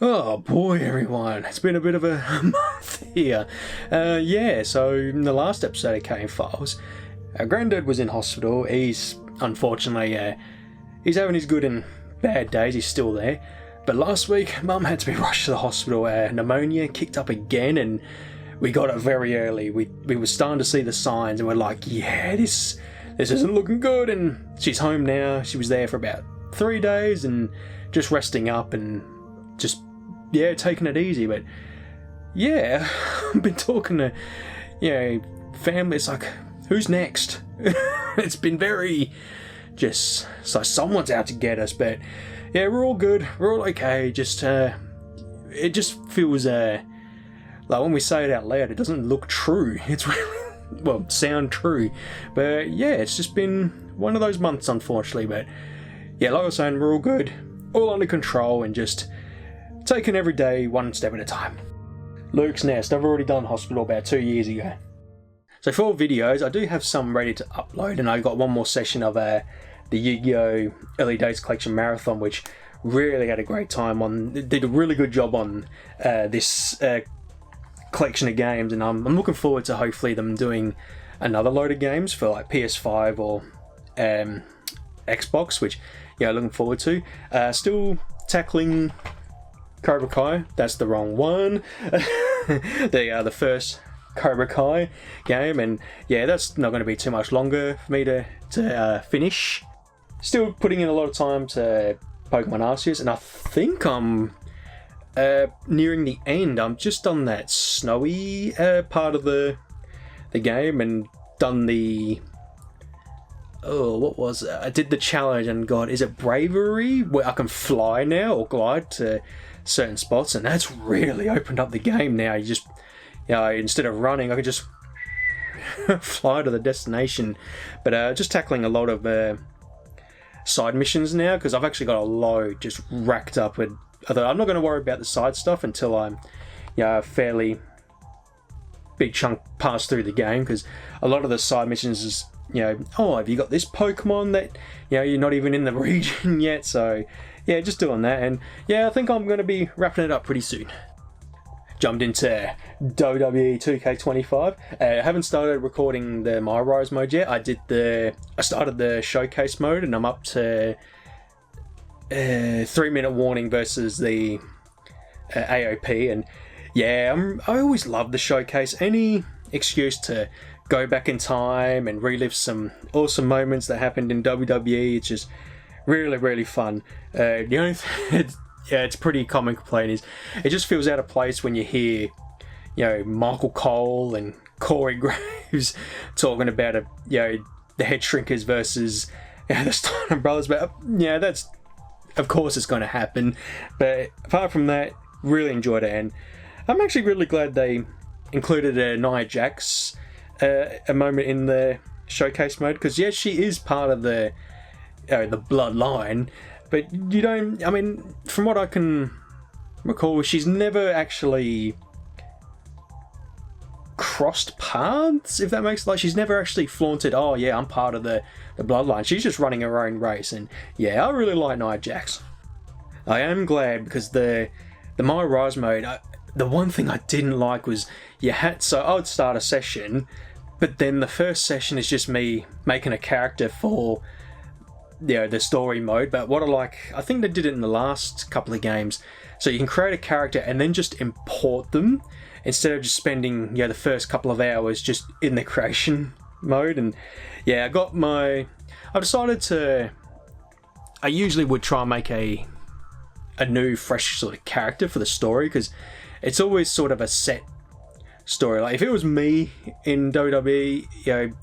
Oh boy, everyone, it's been a bit of a month here. Yeah, so in the last episode of Kayne Files, our granddad was in hospital. He's unfortunately, he's having his good and bad days. He's still there. But last week, Mum had to be rushed to the hospital. Pneumonia kicked up again, and we got it very early. We were starting to see the signs, and we're like, yeah, this isn't looking good. And she's home now. She was there for about 3 days and just resting up and just, yeah, taking it easy. But yeah, I've been talking to, family. It's like, who's next? It's been very just, so someone's out to get us. But yeah, we're all good. We're all okay. Just, it just feels, like when we say it out loud, it doesn't look true. It's really, well, sound true. But yeah, it's just been one of those months, unfortunately. But yeah, like I was saying, we're all good, all under control, and just taking every day one step at a time. Luke's Nest, I've already done hospital about 2 years ago. So for videos, I do have some ready to upload, and I got one more session of the Yu-Gi-Oh! Early Days Collection Marathon, which really had a great time on. Did a really good job on this collection of games, and I'm looking forward to hopefully them doing another load of games for like PS5 or Xbox, which looking forward to. Still tackling Cobra Kai. That's the wrong one. The first Cobra Kai game, and yeah, that's not going to be too much longer for me to finish. Still putting in a lot of time to Pokemon Arceus, and I think I'm nearing the end. I'm just on that snowy part of the game, and done the what was it? I did the challenge, and God, is it Bravery, where I can fly now or glide to certain spots, and that's really opened up the game now. You just, instead of running, I can just fly to the destination. But just tackling a lot of side missions now, because I've actually got a load just racked up with. Although I'm not going to worry about the side stuff until I'm, a fairly big chunk passed through the game, because a lot of the side missions is, have you got this Pokemon that, you're not even in the region yet? So yeah, just doing that, and yeah, I think I'm going to be wrapping it up pretty soon. Jumped into WWE 2K25. I haven't started recording the My Rise mode yet. I started the showcase mode, and I'm up to 3-minute warning versus the AOP, and yeah, I always love the showcase. Any excuse to go back in time and relive some awesome moments that happened in WWE. It's just really, really fun. The only thing, it's pretty common complaint is it just feels out of place when you hear, Michael Cole and Corey Graves talking about the Head Shrinkers versus the Steiner Brothers. But that's, of course, it's going to happen. But apart from that, really enjoyed it, and I'm actually really glad they included Nia Jax a moment in the showcase mode, because yes, she is part of the bloodline, but you don't. I mean, from what I can recall, she's never actually crossed paths, if that makes, like, she's never actually flaunted, oh yeah, I'm part of the bloodline. She's just running her own race, and yeah, I really like Nia Jax. I am glad, because the My Rise mode, the one thing I didn't like was I would start a session, but then the first session is just me making a character for the story mode. But what I think they did it in the last couple of games, so you can create a character and then just import them, instead of just spending the first couple of hours just in the creation mode. And yeah, I decided to, I usually would try and make a new fresh sort of character for the story, because it's always sort of a set story. Like if it was me in WWE,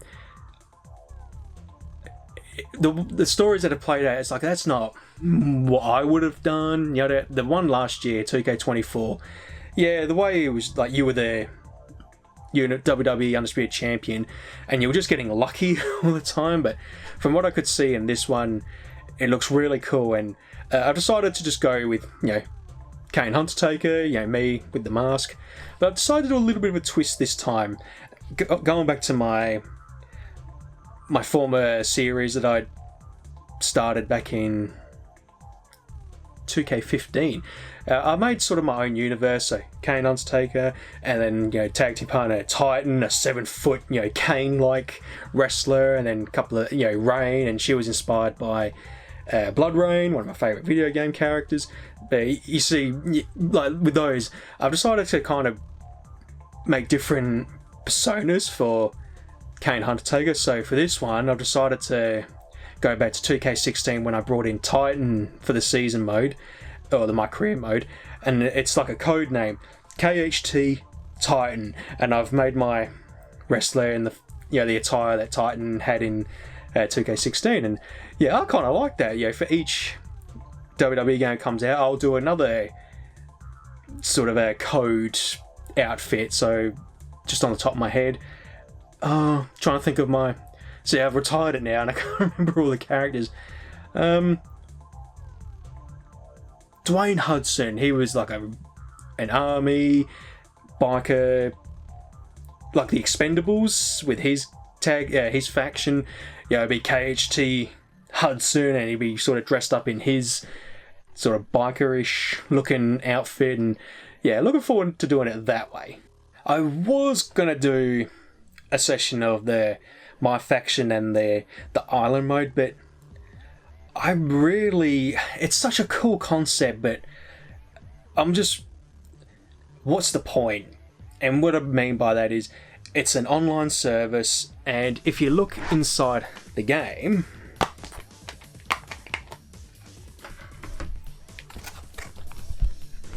the stories that have played out, it's like, that's not what I would have done. The one last year, 2K24, the way it was, like, you were there, you're a WWE Undisputed Champion, and you were just getting lucky all the time. But from what I could see in this one, it looks really cool, and I decided to just go with, KayneHunterTaker, me with the mask. But I've decided to do a little bit of a twist this time, going back to my former series that I started back in 2K15, I made sort of my own universe. So KayneHunterTaker, and then tag team partner Titan, a 7-foot Kane-like wrestler, and then a couple of Rain, and she was inspired by Blood Rain, one of my favourite video game characters. But you see, like with those, I've decided to kind of make different personas for KayneHunterTaker. So for this one, I've decided to go back to 2K16 when I brought in Titan for the season mode, or my career mode, and it's like a code name, KHT Titan, and I've made my wrestler in the the attire that Titan had in 2K16, and I kind of like that. For each WWE game comes out, I'll do another sort of a code outfit. So just on the top of my head, trying to think of my. See, I've retired it now, and I can't remember all the characters. Dwayne Hudson, he was like an army biker, like the Expendables with his his faction. It'd be KHT Hudson, and he'd be sort of dressed up in his sort of bikerish looking outfit, and looking forward to doing it that way. I was gonna do a session of my faction and the island mode, but it's such a cool concept, but what's the point? And what I mean by that is it's an online service, and if you look inside the game,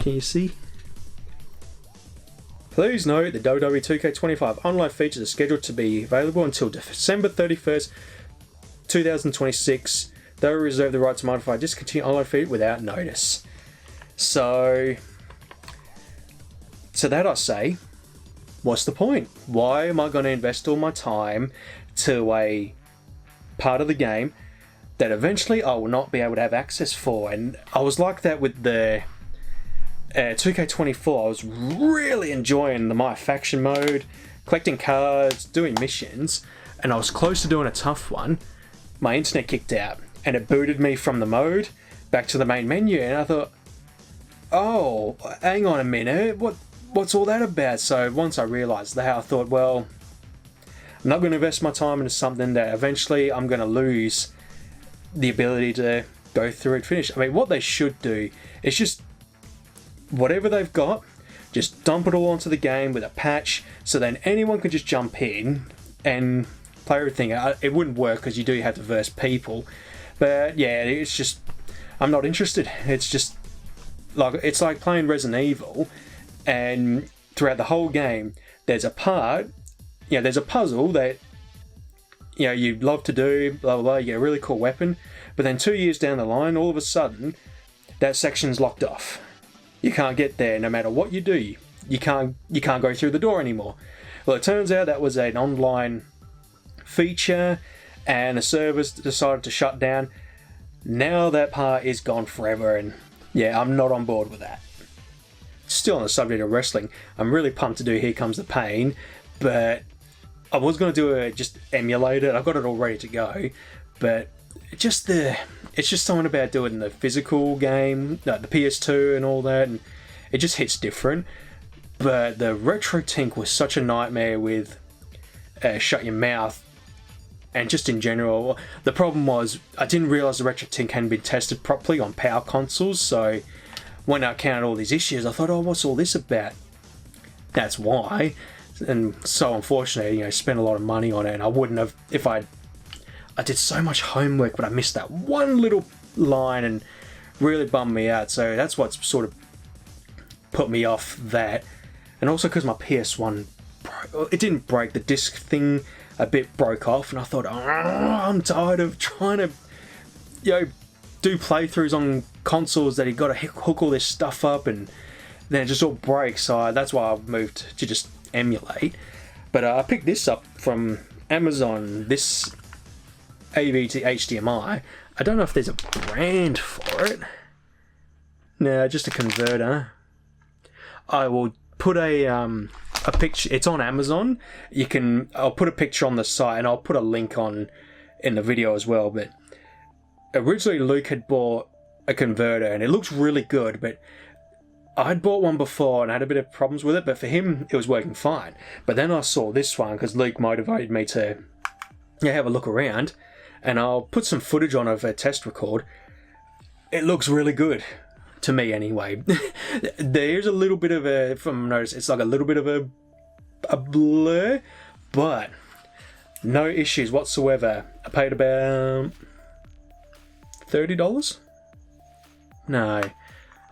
can you see? Please note the WWE 2K25 online features are scheduled to be available until December 31st, 2026. They will reserve the right to modify or discontinue online feed without notice. So that I say, what's the point? Why am I going to invest all my time to a part of the game that eventually I will not be able to have access for? And I was like that with the 2K24. I was really enjoying the My Faction mode, collecting cards, doing missions, and I was close to doing a tough one. My internet kicked out, and it booted me from the mode back to the main menu, and I thought, oh, hang on a minute, what's all that about? So once I realised that, I thought, well, I'm not going to invest my time into something that eventually I'm going to lose the ability to go through and finish. I mean, what they should do is just whatever they've got, just dump it all onto the game with a patch, so then anyone can just jump in and play everything. It wouldn't work because you do have to verse people, but it's just, I'm not interested. It's just it's like playing Resident Evil, and throughout the whole game there's a part, there's a puzzle that you'd love to do, blah blah blah, you get a really cool weapon, but then 2 years down the line, all of a sudden that section's locked off. You can't get there no matter what you do. You can't go through the door anymore. Well, it turns out that was an online feature, and the servers decided to shut down. Now that part is gone forever, and I'm not on board with that. Still on the subject of wrestling, I'm really pumped to do Here Comes the Pain, but I was going to just emulate it. I've got it all ready to go, but it's just something about doing the physical game, the PS2 and all that, and it just hits different. But the Retro Tink was such a nightmare with Shut Your Mouth, and just in general. The problem was I didn't realise the Retro Tink hadn't been tested properly on power consoles, so when I counted all these issues, I thought, oh, what's all this about? That's why. And so unfortunately, spent a lot of money on it, and I wouldn't have if I did so much homework, but I missed that one little line and really bummed me out. So that's what's sort of put me off that. And also because my PS1, it didn't break, the disc thing a bit broke off, and I thought, oh, I'm tired of trying to, do playthroughs on consoles that you got to hook all this stuff up, and then it just all breaks. So that's why I've moved to just emulate. But I picked this up from Amazon, this AV to HDMI. I don't know if there's a brand for it. No, just a converter. I will put a picture. It's on Amazon. I'll put a picture on the site, and I'll put a link on in the video as well. But originally Luke had bought a converter, and it looks really good, but I'd bought one before and I had a bit of problems with it, but for him it was working fine. But then I saw this one because Luke motivated me to have a look around, and I'll put some footage on of a test record. It looks really good to me anyway. There's a little bit of a, from notice, it's like a little bit of a blur, but no issues whatsoever. I paid about $30. No,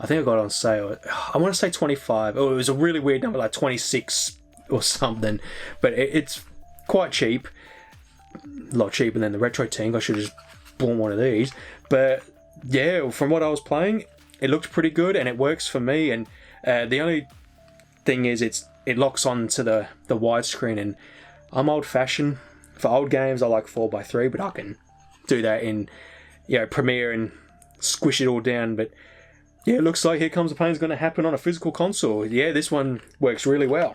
I think I got it on sale. I want to say 25. Oh, it was a really weird number, like 26 or something. But it's quite cheap. A lot cheaper than the Retro Tank. I should have just bought one of these. But yeah, from what I was playing, it looked pretty good and it works for me. And the only thing is it locks on to the widescreen, and I'm old-fashioned. For old games, I like 4:3, but I can do that in Premiere and squish it all down. But yeah, it looks like Here Comes the Pain is going to happen on a physical console. Yeah, this one works really well.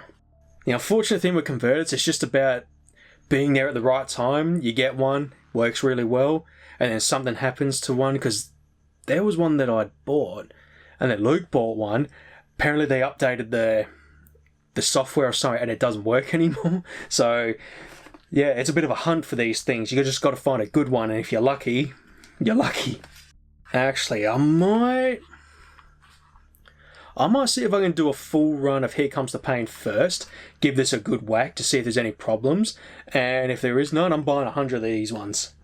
The unfortunate thing with converters, it's just about being there at the right time. You get one, works really well, and then something happens to one, because there was one that I bought, and then Luke bought one. Apparently they updated the software or something, and it doesn't work anymore. So yeah, it's a bit of a hunt for these things. You just got to find a good one, and if you're lucky, you're lucky. Actually, I might see if I can do a full run of Here Comes the Pain first, give this a good whack to see if there's any problems, and if there is none, I'm buying 100 of these ones.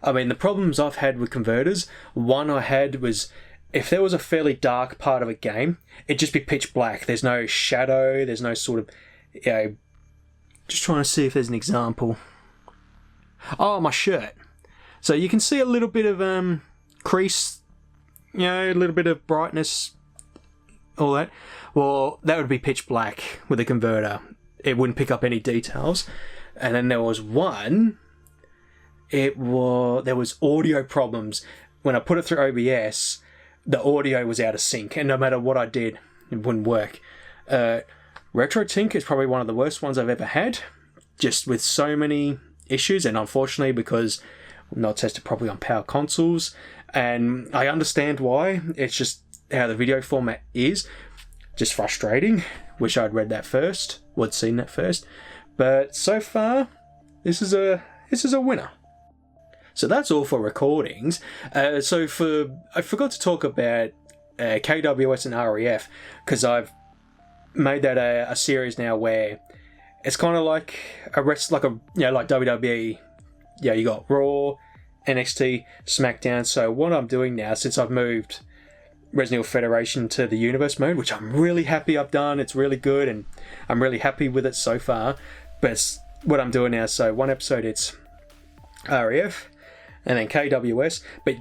I mean, the problems I've had with converters, one I had was, if there was a fairly dark part of a game, it'd just be pitch black. There's no shadow, there's no sort of, just trying to see if there's an example. Oh, my shirt. So you can see a little bit of crease, a little bit of brightness, all that. Well, that would be pitch black with a converter. It wouldn't pick up any details. And then there was one, there was audio problems. When I put it through OBS, the audio was out of sync, and no matter what I did, it wouldn't work. Retro Tink is probably one of the worst ones I've ever had, just with so many issues, and unfortunately because I'm not tested properly on power consoles, and I understand why. It's just how the video format is. Just frustrating. Wish I'd read that first, or seen that first. But so far, this is a winner. So that's all for recordings. I forgot to talk about KWS and REF, because I've made that a series now where it's kind of like like WWE. Yeah, you got Raw, NXT, SmackDown. So what I'm doing now, since I've moved Resident Evil Federation to the Universe mode, which I'm really happy I've done, it's really good, and I'm really happy with it so far. But what I'm doing now, so one episode it's REF, and then KWS. But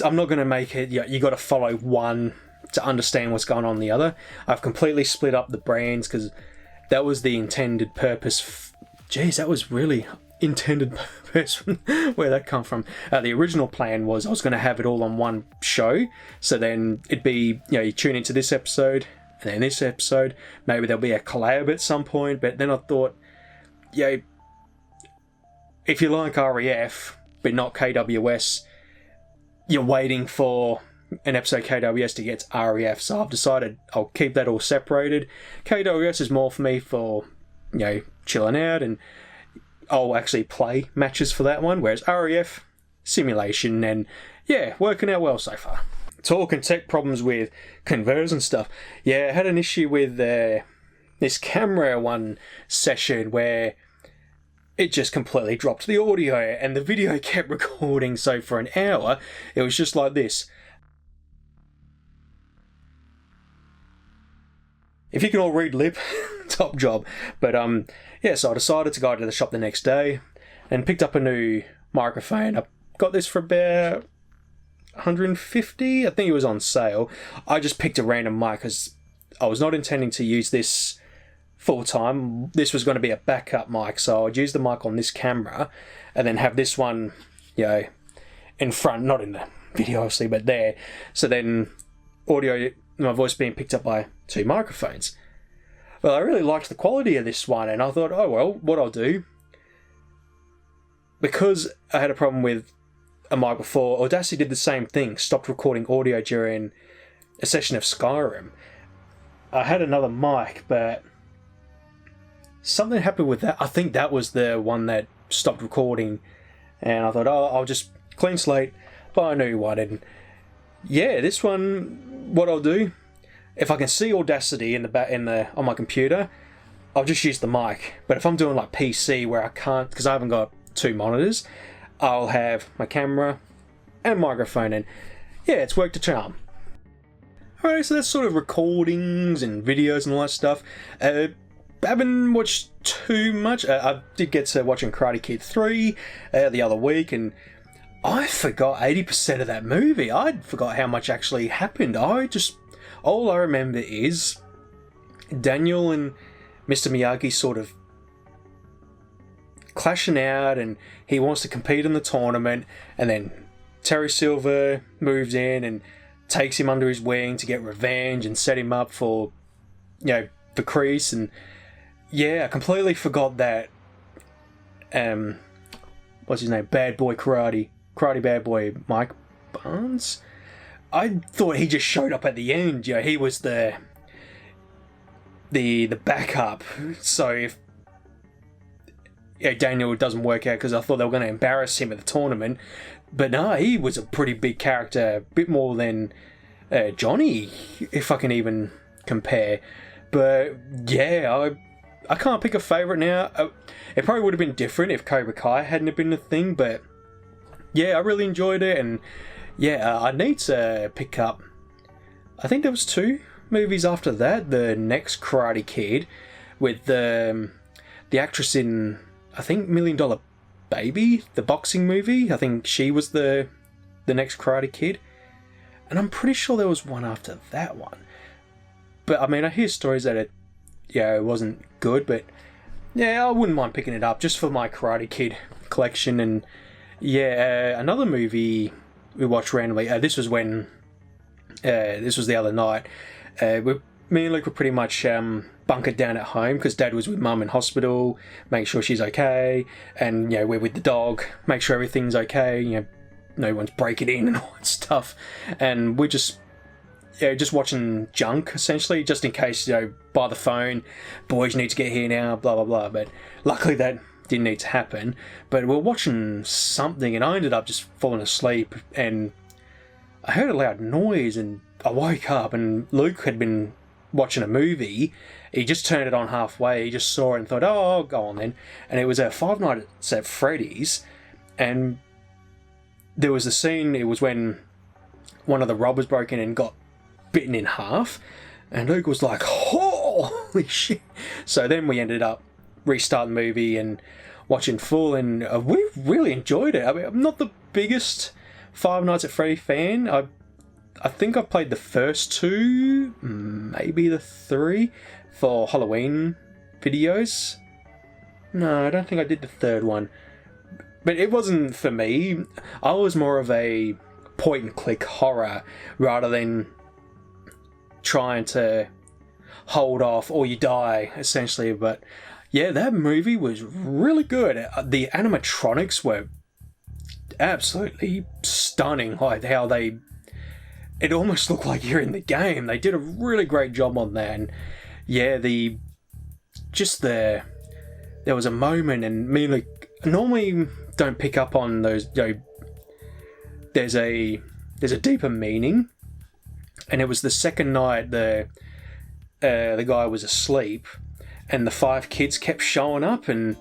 I'm not going to make it. You got to follow one to understand what's going on in the other. I've completely split up the brands because that was the intended purpose. Jeez, that was really intended purpose. Where that come from? The original plan was I was going to have it all on one show. So then it'd be, you tune into this episode and then this episode. Maybe there'll be a collab at some point. But then I thought, if you like REF but not KWS, you're waiting for an episode KWS to get to REF. So I've decided I'll keep that all separated. KWS is more for me for, chilling out, and I'll actually play matches for that one. Whereas REF, simulation, and working out well so far. Talk and tech problems with converters and stuff. Yeah, I had an issue with this camera one session where it just completely dropped the audio and the video kept recording. So for an hour, it was just like this. If you can all read lip, top job. But so I decided to go to the shop the next day and picked up a new microphone. I got this for about $150. I think it was on sale. I just picked a random mic because I was not intending to use this full time. This was going to be a backup mic, so I'd use the mic on this camera and then have this one, in front, not in the video obviously, but there. So then audio, my voice being picked up by two microphones. Well, I really liked the quality of this one, and I thought, what I'll do, because I had a problem with a mic before. Audacity did the same thing, stopped recording audio during a session of Skyrim. I had another mic, but something happened with that. I think that was the one that stopped recording, and I thought, oh, I'll just clean slate, buy a new one. And yeah, this one, what I'll do, if I can see Audacity on my computer, I'll just use the mic. But if I'm doing like PC where I can't, because I haven't got two monitors, I'll have my camera and microphone, and yeah, it's worked a charm. Alright, so that's sort of recordings and videos and all that stuff. I haven't watched too much. I did get to watching Karate Kid 3 the other week, and I forgot 80% of that movie. I forgot how much actually happened. All I remember is Daniel and Mr. Miyagi sort of clashing out, and he wants to compete in the tournament, and then Terry Silver moves in and takes him under his wing to get revenge and set him up for, the crease. And yeah, I completely forgot that what's his name? Bad Boy Karate Bad Boy Mike Barnes. I thought he just showed up at the end. He was the backup. So if Daniel doesn't work out, because I thought they were going to embarrass him at the tournament, but no, he was a pretty big character, a bit more than Johnny, if I can even compare. But yeah, I can't pick a favourite now. It probably would have been different if Cobra Kai hadn't been a thing, but yeah, I really enjoyed it. And yeah, I need to pick up, I think there was 2 movies after that. The next Karate Kid with the actress in, I think, $1 Million Baby, the boxing movie. I think she was the next Karate Kid. And I'm pretty sure there was one after that one. But I mean, I hear stories that it wasn't good, but yeah, I wouldn't mind picking it up just for my Karate Kid collection. And yeah, another movie we watched randomly. This was the other night. Me and Luke were pretty much bunkered down at home because Dad was with Mum in hospital, make sure she's okay, and we're with the dog, make sure everything's okay. No one's breaking in and all that stuff, and we're just watching junk essentially, just in case by the phone, boys need to get here now, blah blah blah. But luckily that didn't need to happen. But we're watching something, and I ended up just falling asleep, and I heard a loud noise, and I woke up, and Luke had been watching a movie. He just turned it on halfway. He just saw it and thought, oh, I'll go on then. And it was a Five Nights at Freddy's, and there was a scene. It was when one of the robbers broke in and got bitten in half, and Luke was like, holy shit. So then we ended up restarting the movie and watching full, and we really enjoyed it. I mean, I'm not the biggest Five Nights at Freddy fan. I think I've played the first 2, maybe the 3, for Halloween videos. No, I don't think I did the 3rd one. But it wasn't for me. I was more of a point-and-click horror rather than trying to hold off or you die, essentially. But yeah, that movie was really good. The animatronics were absolutely stunning. Like how it almost looked like you're in the game. They did a really great job on that. And yeah, there was a moment, and me, like, normally don't pick up on those. There's a deeper meaning, and it was the second night the guy was asleep, and the 5 kids kept showing up, and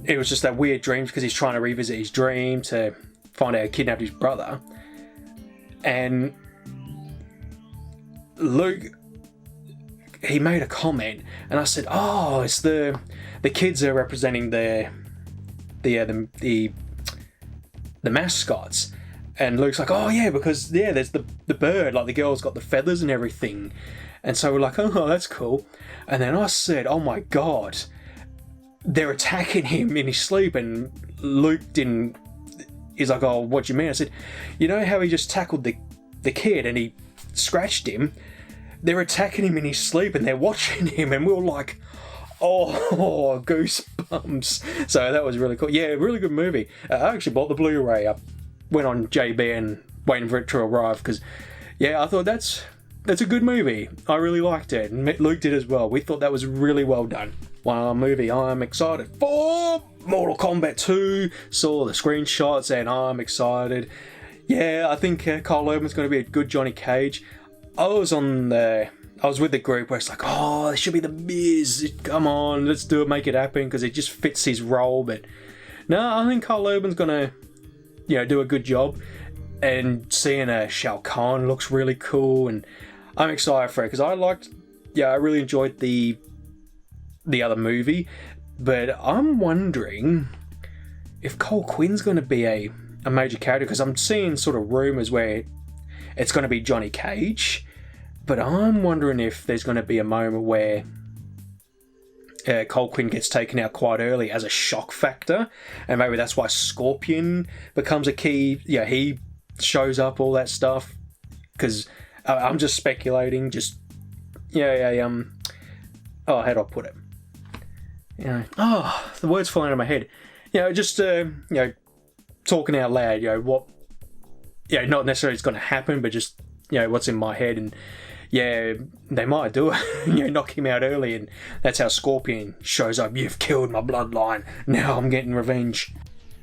it was just that weird dream because he's trying to revisit his dream to find out he kidnapped his brother. And Luke, he made a comment, and I said, "Oh, it's the kids are representing the mascots." And Luke's like, "Oh yeah, because there's the bird, like the girl's got the feathers and everything." And so we're like, "Oh, that's cool." And then I said, "Oh my god, they're attacking him in his sleep." And Luke didn't. He's like, "Oh, what do you mean?" I said, "You know how he just tackled the kid and he scratched him? They're attacking him in his sleep and they're watching him." And we were like, Oh, goosebumps. So that was really cool. Yeah, really good movie. I actually bought the Blu-ray. I went on JB and waiting for it to arrive because, yeah, I thought that's a good movie. I really liked it, and Luke did as well. We thought that was really well done. One movie I'm excited for, Mortal Kombat 2. Saw the screenshots and I'm excited. Yeah, I think Kyle Urban's going to be a good Johnny Cage. I was with the group where it's like, oh, it should be the Miz. Come on, let's do it, make it happen, because it just fits his role. But no, I think Kyle Urban's going to, do a good job. And seeing Shao Kahn looks really cool, and I'm excited for it because I really enjoyed the other movie. But I'm wondering if Cole Quinn's going to be a major character, because I'm seeing sort of rumours where it's going to be Johnny Cage. But I'm wondering if there's going to be a moment where Cole Quinn gets taken out quite early as a shock factor, and maybe that's why Scorpion becomes a key. Yeah, he shows up, all that stuff. Because I'm just speculating. Oh, how do I put it? The words falling out of my head. Talking out loud. Not necessarily it's going to happen, but just what's in my head. And yeah, they might do it. Knock him out early, and that's how Scorpion shows up. You've killed my bloodline. Now I'm getting revenge.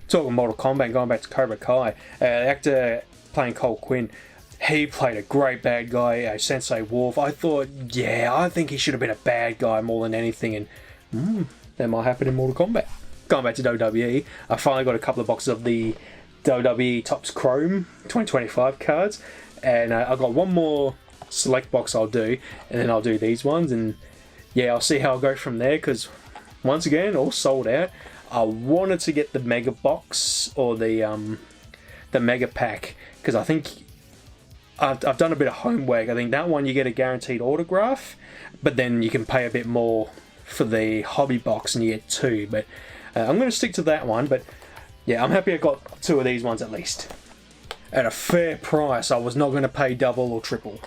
Talking Mortal Kombat, going back to Cobra Kai, the actor playing Cole Quinn, he played a great bad guy, Sensei Wolf. I think he should have been a bad guy more than anything, and that might happen in Mortal Kombat. Going back to WWE, I finally got a couple of boxes of the WWE Topps Chrome 2025 cards, and I got one more select box I'll do, and then I'll do these ones, and yeah, I'll see how I'll go from there, because once again, all sold out. I wanted to get the mega box or the mega pack, because I think I've done a bit of homework. I think that one you get a guaranteed autograph, but then you can pay a bit more for the hobby box and you get two. But I'm going to stick to that one. But yeah, I'm happy I got two of these ones at least at a fair price. I was not going to pay double or triple.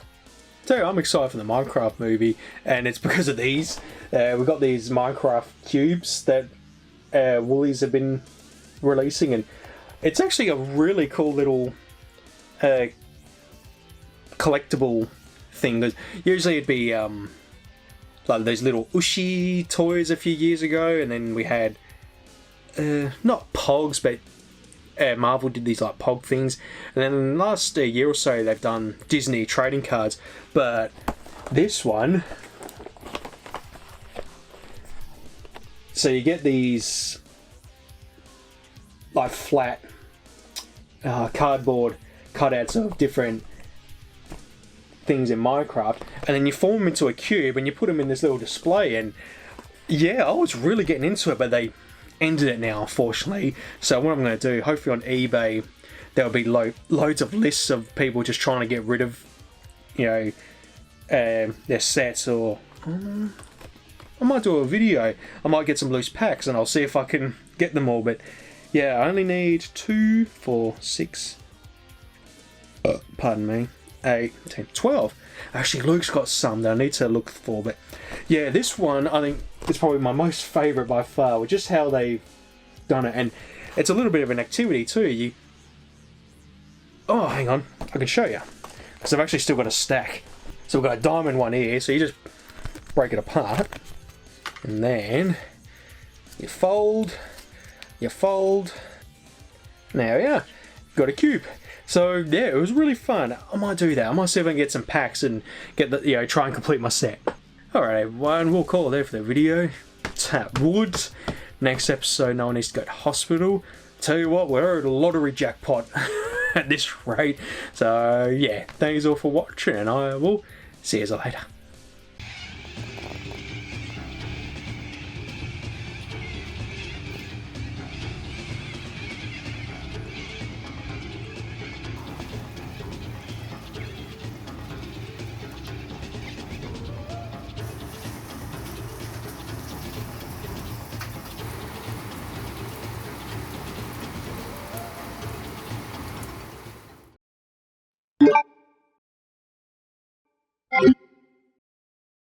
So I'm excited for the Minecraft movie, and it's because of these. We've got these Minecraft cubes that Woolies have been releasing, and it's actually a really cool little collectible thing. Usually it'd be like those little Ushi toys a few years ago, and then we had not Pogs, but Marvel did these like Pog things, and then last year or so they've done Disney trading cards. But this one, so you get these like flat cardboard cutouts of different things in Minecraft, and then you form them into a cube and you put them in this little display. And yeah, I was really getting into it, but they ended it now, unfortunately. So what I'm going to do, hopefully on eBay there'll be loads of lists of people just trying to get rid of their sets, or I might do a video. I might get some loose packs and I'll see if I can get them all. But yeah, I only need 2, 4, 6 pardon me, 8, 10, 12. Actually, Luke's got some that I need to look for. But yeah, this one I think is probably my most favourite by far, with just how they've done it. And it's a little bit of an activity too. Oh, hang on, I can show you, because I've actually still got a stack. So we've got a diamond one here, so you just break it apart, and then you fold, now yeah, got a cube. So yeah, it was really fun. I might do that. I might see if I can get some packs and get the, try and complete my set. Alright everyone, we'll call it there for the video. Tap wood. Next episode, no one needs to go to hospital. Tell you what, we're at a lottery jackpot at this rate. So yeah, thanks all for watching, and I will see you later.